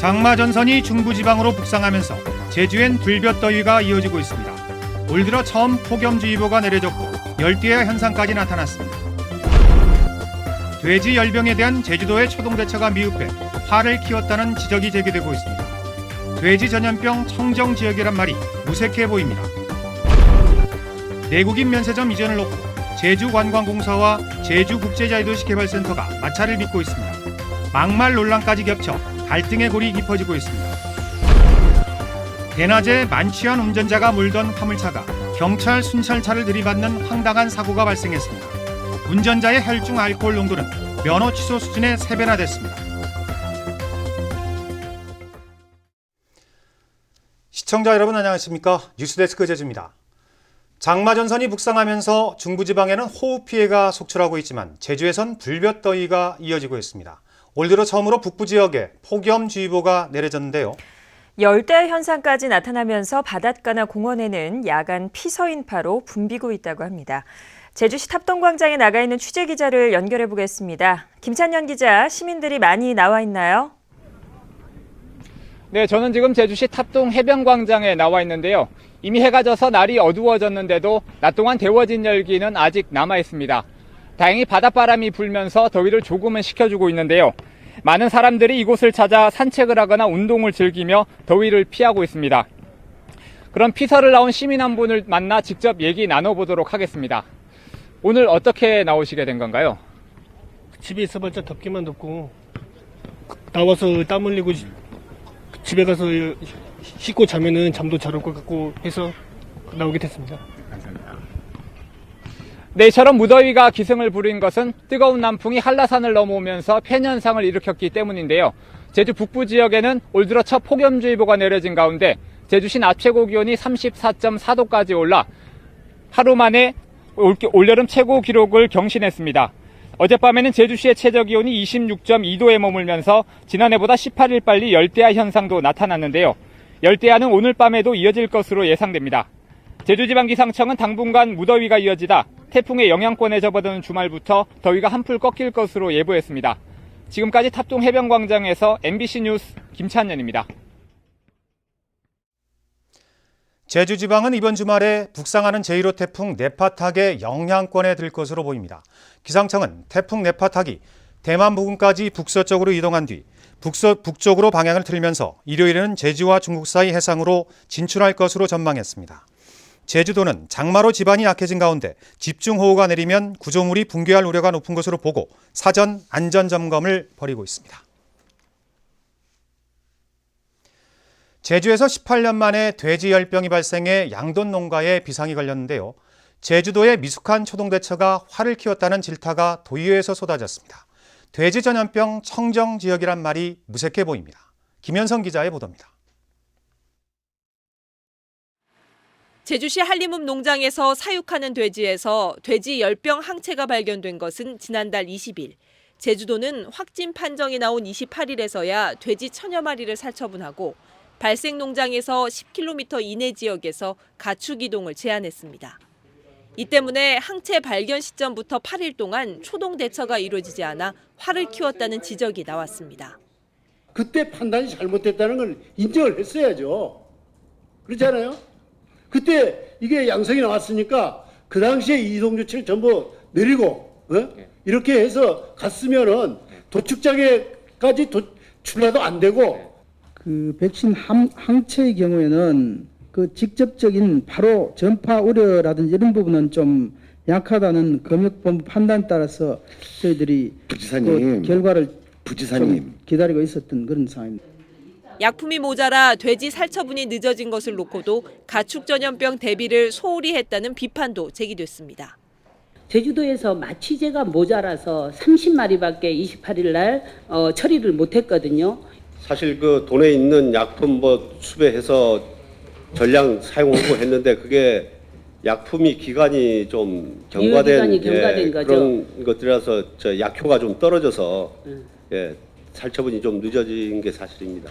장마 전선이 중부지방으로 북상하면서 제주엔 불볕더위가 이어지고 있습니다. 올 들어 처음 폭염주의보가 내려졌고 열대야 현상까지 나타났습니다. 돼지 열병에 대한 제주도의 초동대처가 미흡해 화를 키웠다는 지적이 제기되고 있습니다. 돼지 전염병 청정 지역이란 말이 무색해 보입니다. 내국인 면세점 이전을 놓고 제주관광공사와 제주국제자유도시개발센터가 마찰을 빚고 있습니다. 막말 논란까지 겹쳐 갈등의 골이 깊어지고 있습니다. 대낮에 만취한 운전자가 몰던 화물차가 경찰 순찰차를 들이받는 황당한 사고가 발생했습니다. 운전자의 혈중 알코올 농도는 면허 취소 수준의 3배나 됐습니다. 시청자 여러분 안녕하십니까? 뉴스데스크 제주입니다. 장마 전선이 북상하면서 중부지방에는 호우 피해가 속출하고 있지만 제주에선 불볕더위가 이어지고 있습니다. 올 들어 처음으로 북부 지역에 폭염주의보가 내려졌는데요. 열대 현상까지 나타나면서 바닷가나 공원에는 야간 피서인파로 붐비고 있다고 합니다. 제주시 탑동광장에 나가 있는 취재기자를 연결해 보겠습니다. 김찬현 기자, 시민들이 많이 나와 있나요? 네, 저는 지금 제주시 탑동 해변광장에 나와 있는데요. 이미 해가 져서 날이 어두워졌는데도 낮 동안 데워진 열기는 아직 남아 있습니다. 다행히 바닷바람이 불면서 더위를 조금은 식혀주고 있는데요. 많은 사람들이 이곳을 찾아 산책을 하거나 운동을 즐기며 더위를 피하고 있습니다. 그럼 피서를 나온 시민 한 분을 만나 직접 얘기 나눠보도록 하겠습니다. 오늘 어떻게 나오시게 된 건가요? 집에 있어봤자 덥기만 덥고 나와서 땀 흘리고 집에 가서 씻고 자면은 잠도 잘 올 것 같고 해서 나오게 됐습니다. 네, 이처럼 무더위가 기승을 부린 것은 뜨거운 남풍이 한라산을 넘어오면서 팬현상을 일으켰기 때문인데요. 제주 북부 지역에는 올 들어 첫 폭염주의보가 내려진 가운데 제주시 낮 최고 기온이 34.4도까지 올라 하루 만에 올여름 최고 기록을 경신했습니다. 어젯밤에는 제주시의 최저 기온이 26.2도에 머물면서 지난해보다 18일 빨리 열대야 현상도 나타났는데요. 열대야는 오늘 밤에도 이어질 것으로 예상됩니다. 제주지방기상청은 당분간 무더위가 이어지다 태풍의 영향권에 접어드는 주말부터 더위가 한풀 꺾일 것으로 예보했습니다. 지금까지 탑동 해변광장에서 MBC 뉴스 김찬현입니다. 제주지방은 이번 주말에 북상하는 제1호 태풍 네파탁의 영향권에 들 것으로 보입니다. 기상청은 태풍 네파탁이 대만 부근까지 북서쪽으로 이동한 뒤 북쪽으로 방향을 틀면서 일요일에는 제주와 중국 사이 해상으로 진출할 것으로 전망했습니다. 제주도는 장마로 지반이 약해진 가운데 집중호우가 내리면 구조물이 붕괴할 우려가 높은 것으로 보고 사전 안전점검을 벌이고 있습니다. 제주에서 18년 만에 돼지 열병이 발생해 양돈 농가에 비상이 걸렸는데요. 제주도의 미숙한 초동대처가 화를 키웠다는 질타가 도의회에서 쏟아졌습니다. 돼지 전염병 청정 지역이란 말이 무색해 보입니다. 김현성 기자의 보도입니다. 제주시 한림읍 농장에서 사육하는 돼지에서 돼지 열병 항체가 발견된 것은 지난달 20일. 제주도는 확진 판정이 나온 28일에서야 돼지 1000여 마리를 살처분하고 발생 농장에서 10km 이내 지역에서 가축 이동을 제한했습니다. 이 때문에 항체 발견 시점부터 8일 동안 초동 대처가 이루어지지 않아 화를 키웠다는 지적이 나왔습니다. 그때 판단이 잘못됐다는 걸 인정을 했어야죠. 그렇지 않아요? 그때 이게 양성이 나왔으니까 그 당시에 이동 조치를 전부 내리고 이렇게 해서 갔으면은 도축장에까지 출라도 안 되고. 그 백신 항체의 경우에는 그 직접적인 바로 전파 우려라든지 이런 부분은 좀 약하다는 검역본부 판단에 따라서 저희들이 부지사님, 그 결과를 부지사님 기다리고 있었던 그런 상황입니다. 약품이 모자라 돼지 살처분이 늦어진 것을 놓고도 가축 전염병 대비를 소홀히 했다는 비판도 제기됐습니다. 제주도에서 마취제가 모자라서 30마리밖에 28일 날 처리를 못했거든요. 사실 그 돈에 있는 약품 수배해서 전량 사용하고 했는데 그게 약품이 기간이 좀 경과된 거죠. 그런 것들이라서 약효가 좀 떨어져서 살처분이 좀 늦어진 게 사실입니다.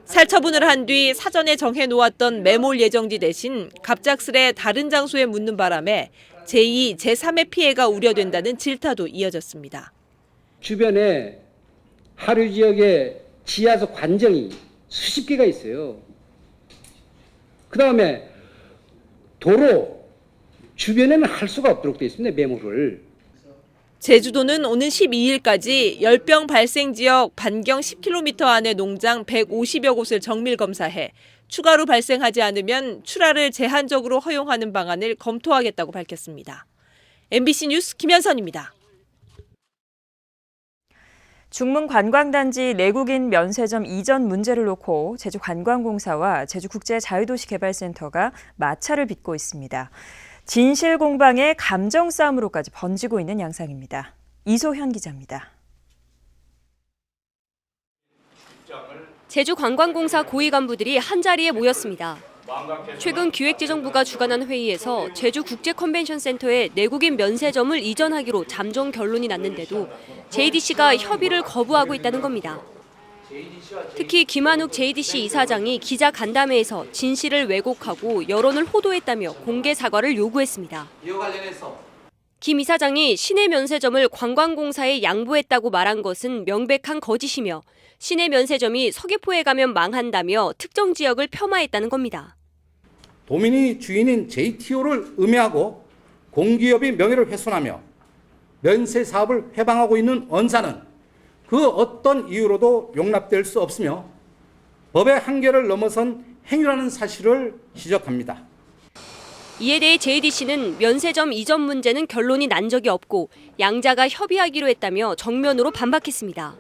살처분을 한 뒤 사전에 정해놓았던 매몰 예정지 대신 갑작스레 다른 장소에 묻는 바람에 제2, 제3의 피해가 우려된다는 질타도 이어졌습니다. 주변에 하류 지역에 지하수 관정이 수십 개가 있어요. 그 다음에 도로 주변에는 할 수가 없도록 되어 있습니다. 매물을. 제주도는 오는 12일까지 열병 발생 지역 반경 10km 안의 농장 150여 곳을 정밀 검사해 추가로 발생하지 않으면 출하를 제한적으로 허용하는 방안을 검토하겠다고 밝혔습니다. MBC 뉴스 김현선입니다. 중문관광단지 내국인 면세점 이전 문제를 놓고 제주관광공사와 제주국제자유도시개발센터가 마찰을 빚고 있습니다. 진실 공방의 감정 싸움으로까지 번지고 있는 양상입니다. 이소현 기자입니다. 제주관광공사 고위 간부들이 한자리에 모였습니다. 최근 기획재정부가 주관한 회의에서 제주국제컨벤션센터에 내국인 면세점을 이전하기로 잠정 결론이 났는데도 JDC가 협의를 거부하고 있다는 겁니다. 특히 김한욱 JDC 이사장이 기자 간담회에서 진실을 왜곡하고 여론을 호도했다며 공개 사과를 요구했습니다. 김 이사장이 시내 면세점을 관광공사에 양보했다고 말한 것은 명백한 거짓이며 시내 면세점이 서귀포에 가면 망한다며 특정 지역을 폄하했다는 겁니다. 도민이 주인인 JTO를 음해하고 공기업의 명예를 훼손하며 면세 사업을 회방하고 있는 언사는 그 어떤 이유로도 용납될 수 없으며 법의 한계를 넘어선 행위라는 사실을 지적합니다. 이에 대해 JDC는 면세점 이전 문제는 결론이 난 적이 없고 양자가 협의하기로 했다며 정면으로 반박했습니다.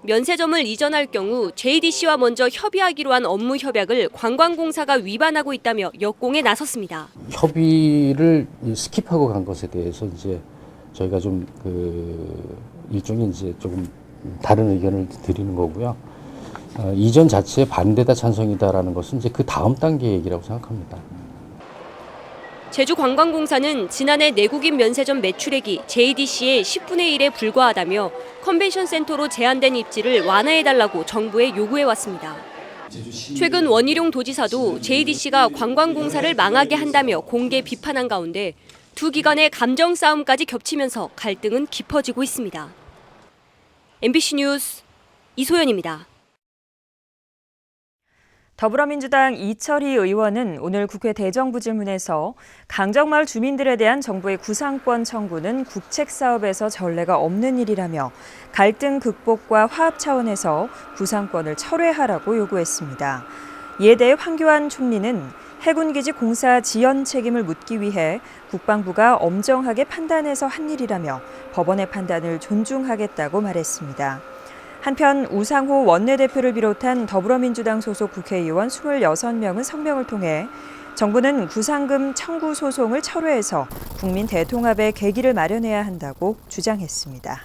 면세점을 이전할 경우 JDC와 먼저 협의하기로 한 업무 협약을 관광공사가 위반하고 있다며 역공에 나섰습니다. 협의를 스킵하고 간 것에 대해서 이제 저희가 좀 일종의 이제 조금 다른 의견을 드리는 거고요. 이전 자체에 반대다 찬성이다라는 것은 이제 그 다음 단계 얘기라고 생각합니다. 제주관광공사는 지난해 내국인 면세점 매출액이 JDC의 10분의 1에 불과하다며 컨벤션 센터로 제한된 입지를 완화해달라고 정부에 요구해왔습니다. 최근 원희룡 도지사도 JDC가 관광공사를 망하게 한다며 공개 비판한 가운데 두 기관의 감정 싸움까지 겹치면서 갈등은 깊어지고 있습니다. MBC 뉴스 이소연입니다. 더불어민주당 이철희 의원은 오늘 국회 대정부질문에서 강정마을 주민들에 대한 정부의 구상권 청구는 국책사업에서 전례가 없는 일이라며 갈등 극복과 화합 차원에서 구상권을 철회하라고 요구했습니다. 이에 대해 황교안 총리는 해군기지 공사 지연 책임을 묻기 위해 국방부가 엄정하게 판단해서 한 일이라며 법원의 판단을 존중하겠다고 말했습니다. 한편 우상호 원내대표를 비롯한 더불어민주당 소속 국회의원 26명은 성명을 통해 정부는 구상금 청구 소송을 철회해서 국민 대통합의 계기를 마련해야 한다고 주장했습니다.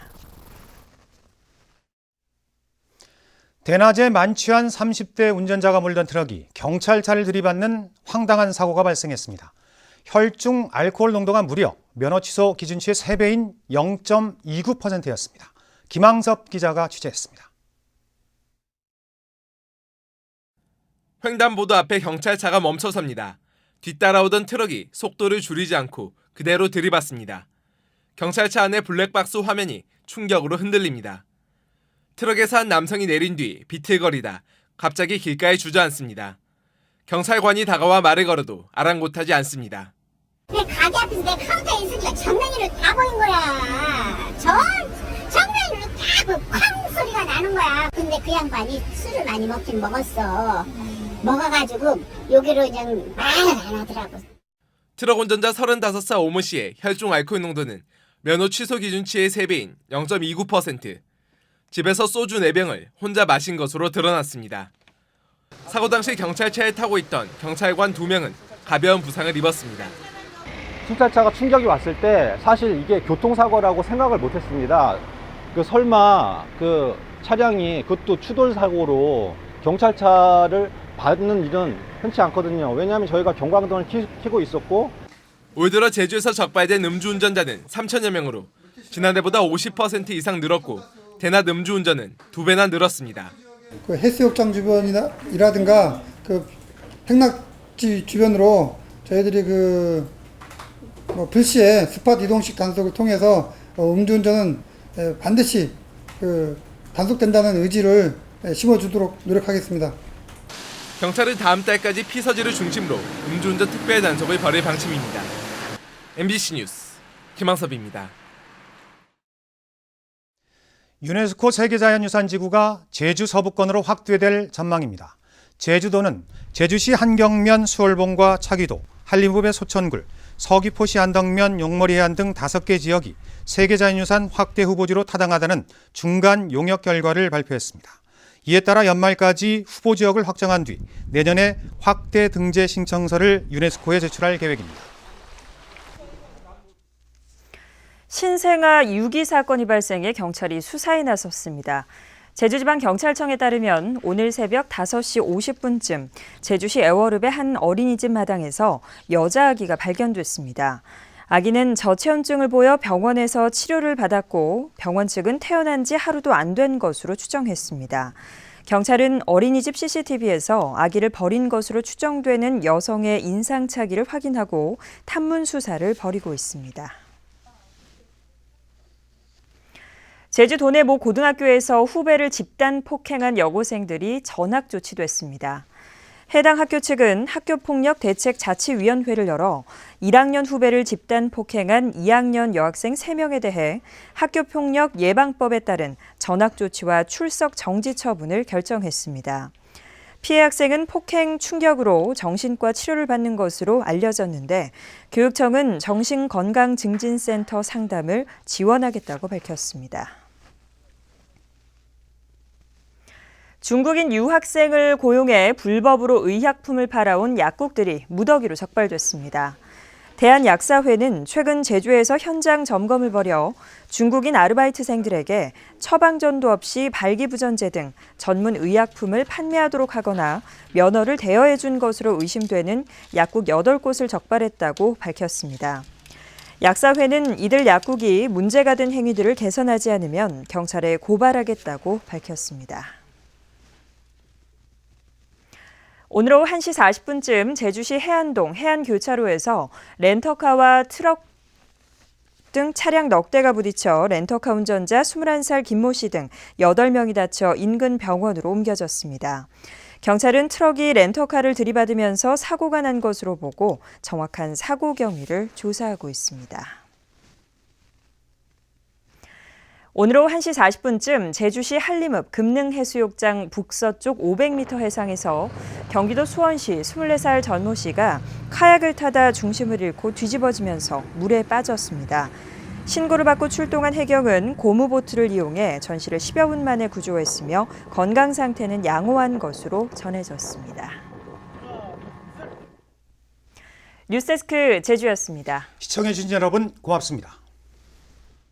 대낮에 만취한 30대 운전자가 몰던 트럭이 경찰차를 들이받는 황당한 사고가 발생했습니다. 혈중 알코올 농도가 무려 면허 취소 기준치의 3배인 0.29%였습니다. 김항섭 기자가 취재했습니다. 횡단보도 앞에 경찰차가 멈춰섭니다. 뒤따라오던 트럭이 속도를 줄이지 않고 그대로 들이받습니다. 경찰차 안의 블랙박스 화면이 충격으로 흔들립니다. 트럭에서 한 남성이 내린 뒤 비틀거리다 갑자기 길가에 주저앉습니다. 경찰관이 다가와 말을 걸어도 아랑곳하지 않습니다. 내 가게 앞에서 내 카운터에 있으니까 정면으로 다 보인 거야. 정면으로 다 쾅 소리가 나는 거야. 근데 그 양반이 술을 많이 먹긴 먹었어. 먹어가지고 여기로 그냥 말을 안 하더라고. 트럭 운전자 35살 오모 씨의 혈중 알코올 농도는 면허 취소 기준치의 3배인 0.29%. 집에서 소주 4병을 혼자 마신 것으로 드러났습니다. 사고 당시 경찰차에 타고 있던 경찰관 2명은 가벼운 부상을 입었습니다. 순찰차가 충격이 왔을 때 사실 이게 교통사고라고 생각을 못했습니다. 설마 그 차량이 그것도 추돌 사고로 경찰차를 받는 일은 흔치 않거든요. 왜냐하면 저희가 경광등을 켜고 있었고. 올 들어 제주에서 적발된 음주운전자는 3천여 명으로 지난해보다 50% 이상 늘었고 대낮 음주운전은 2배나 늘었습니다. 그 해수욕장 주변이라든가 그 행락지 주변으로 저희들이 불시에 스팟 이동식 단속을 통해서 음주운전은 반드시 단속된다는 의지를 심어주도록 노력하겠습니다. 경찰은 다음 달까지 피서지를 중심으로 음주운전 특별 단속을 벌일 방침입니다. MBC 뉴스 김항섭입니다. 유네스코 세계자연유산지구가 제주 서부권으로 확대될 전망입니다. 제주도는 제주시 한경면 수월봉과 차기도, 한림읍의 소천굴, 서귀포시 안덕면, 용머리해안 등 5개 지역이 세계자연유산 확대 후보지로 타당하다는 중간 용역 결과를 발표했습니다. 이에 따라 연말까지 후보 지역을 확정한 뒤 내년에 확대 등재 신청서를 유네스코에 제출할 계획입니다. 신생아 유기 사건이 발생해 경찰이 수사에 나섰습니다. 제주지방경찰청에 따르면 오늘 새벽 5시 50분쯤 제주시 애월읍의 한 어린이집 마당에서 여자아기가 발견됐습니다. 아기는 저체온증을 보여 병원에서 치료를 받았고 병원 측은 태어난 지 하루도 안 된 것으로 추정했습니다. 경찰은 어린이집 CCTV에서 아기를 버린 것으로 추정되는 여성의 인상착의를 확인하고 탐문 수사를 벌이고 있습니다. 제주 도내 모 고등학교에서 후배를 집단 폭행한 여고생들이 전학 조치됐습니다. 해당 학교 측은 학교폭력대책자치위원회를 열어 1학년 후배를 집단 폭행한 2학년 여학생 3명에 대해 학교폭력 예방법에 따른 전학 조치와 출석 정지 처분을 결정했습니다. 피해 학생은 폭행 충격으로 정신과 치료를 받는 것으로 알려졌는데 교육청은 정신건강증진센터 상담을 지원하겠다고 밝혔습니다. 중국인 유학생을 고용해 불법으로 의약품을 팔아온 약국들이 무더기로 적발됐습니다. 대한약사회는 최근 제주에서 현장 점검을 벌여 중국인 아르바이트생들에게 처방전도 없이 발기부전제 등 전문 의약품을 판매하도록 하거나 면허를 대여해 준 것으로 의심되는 약국 8곳을 적발했다고 밝혔습니다. 약사회는 이들 약국이 문제가 된 행위들을 개선하지 않으면 경찰에 고발하겠다고 밝혔습니다. 오늘 오후 1시 40분쯤 제주시 해안동 해안교차로에서 렌터카와 트럭 등 차량 넉 대가 부딪혀 렌터카 운전자 21살 김모 씨 등 8명이 다쳐 인근 병원으로 옮겨졌습니다. 경찰은 트럭이 렌터카를 들이받으면서 사고가 난 것으로 보고 정확한 사고 경위를 조사하고 있습니다. 오늘 오후 1시 40분쯤 제주시 한림읍 금능해수욕장 북서쪽 500m 해상에서 경기도 수원시 24살 전모 씨가 카약을 타다 중심을 잃고 뒤집어지면서 물에 빠졌습니다. 신고를 받고 출동한 해경은 고무보트를 이용해 전 씨를 10여 분 만에 구조했으며 건강 상태는 양호한 것으로 전해졌습니다. 뉴스데스크 제주였습니다. 시청해주신 여러분 고맙습니다.